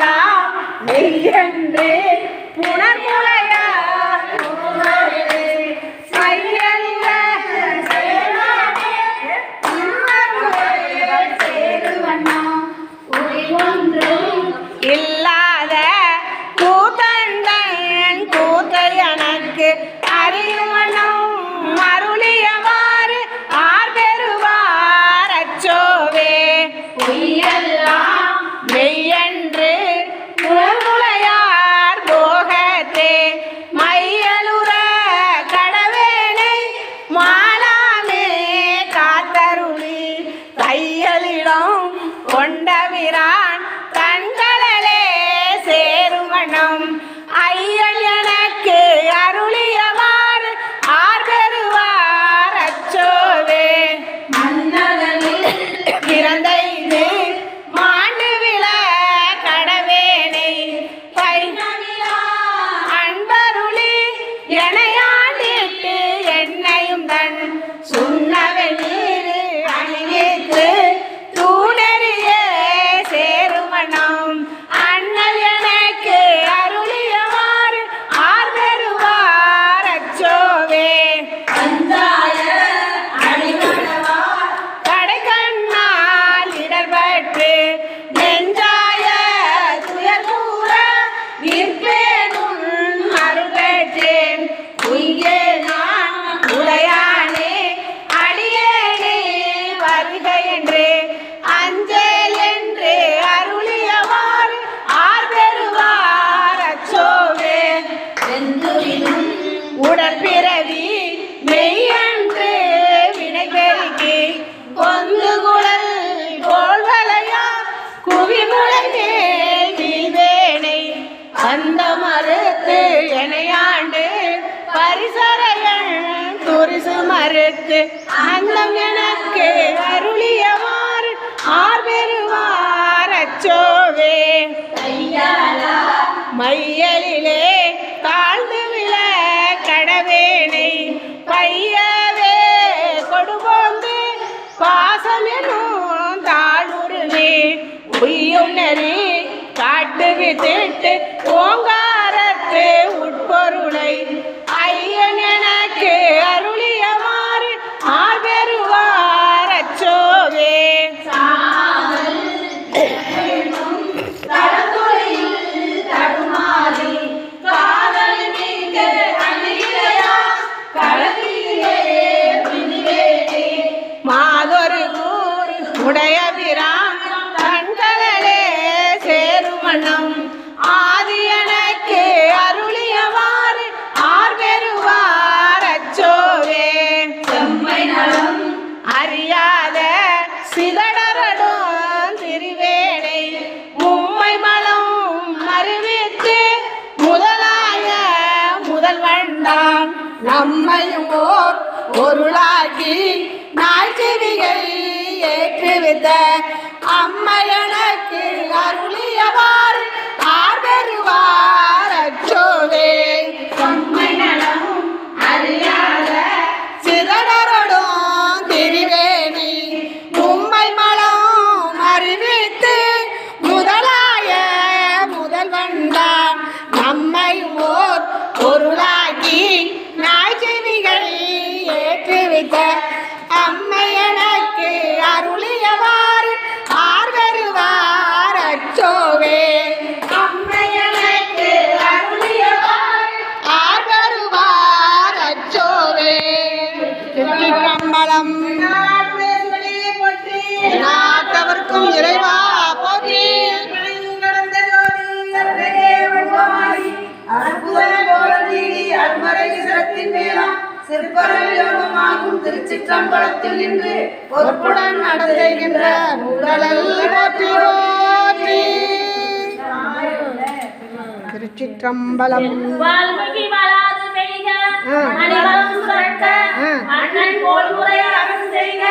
மையெல்லாம் மெய்யென்று புனர்முலையார் இல்லாத கூத்தண்டன் கூத்தை எனக்கு அறிவனும் அருளியவாறு ஆர் பெறுவார் அச்சோவே பொய்யெல்லாம் மெய்யன்று புனர்முலையார் போகத்தே மையலுற கடவேனை மாலாமே காத்தருளி தையலிடம் கொண்டவிரான் கண்களே சேருமணம் ஐயன் எனக்கு அருளியவாறு ஆர் பெறுவார் அச்சோவே மன்னதனில் பிறந்த இது மாண்டு விழ கடவேனை அன்பருளி எனையாண்டிட்டு என்னையும் தன் சுண்ணவெளீர் அணிவித்து தூணறிய சேருமணம் அண்ணல் எனக்கு அருளியவாறு ஆர் பெறுவார் அச்சோவே பஞ்சாய அடிமணவார் கடைக்கண்ணால் இடர்பட்டு நெஞ்சாய துயர் கூற நிற்பேனும் அருள் பெற்றேன் உய்யே நான் உடையானே அடியேனே வருக என்று அஞ்சேல் என்று அருளியவாறு ஆர் பெறுவார் அச்சோவே வெந்துவினும் உடற்பிறவி மெய்யன்று வினை பெருக்கி கொந்து குழல் கோள்வலையா குவிமுளை மேல் வீழ்வேனை அந்த மறுத்து எனையாண்டு பரிசரையன் துரிசு மறுத்து அந்தம் எனக்கு அருளியவாறு ஆர் பெறுவார் அச்சோவே மையலிலே தாழ்ந்து விழ கடவேனை பையவே கொடுபோந்து பாசமெனும் தாழ்வுருளே உய்யும் நெறி காட்டு வித்திட்டு ஓங்காரத்து உட்பொருளை ஐயன் எனக்கு அருளியவாறு ஆர் பெறுவார் அச்சோவே மாதொரு ஊர் உடையபிரான் கண்களே சேருமணம் ஆதி எனக்கு அருளியவாறு ஆர் பெறுவார் அச்சோவே செம்மை நலம் அறியாத சிதடரடும் திருவேணை மும்மை மலம் மறுவித்து முதலாய முதல்வண்டான் நம்மையும் ஓர் பொருளாக்கி நாய்ச்செவிகள் ஏற்றுவித்த அம்மையனுக்கு அருளியவாறு ஆர் பெறுவார் அச்சோவே செம்மை நலம் அறியாத சிதடரடும் திருவேணி மும்மை மலம் அறிவித்து முதலாய முதல்வன்தான் நம்மை ஓர் பொருளாக்கி நாய்ச்செவிகள் ஏற்றுவித்த அம்மையனுக்கு அருளியவாறு ஆர் பெறுவார் அச்சோவே அம்மையனுக்கு அருளியவாறு ஆர் பெறுவார் அச்சோவே திருச்சிற்றம்பலம் நாட்டவர்க்கும் இறைவா போற்றி சிற்பரமாகும் திருச்சிற்றம்பலத்தில் நின்று பொறுப்புடன் நடத்துகின்ற உடலல் போற்றி போற்றி. திருச்சிற்றம்பலம் வால்மீகி வளாது பெய்க அனைவரும் சுரக்க அண்ணன் போல் முறையாக செய்க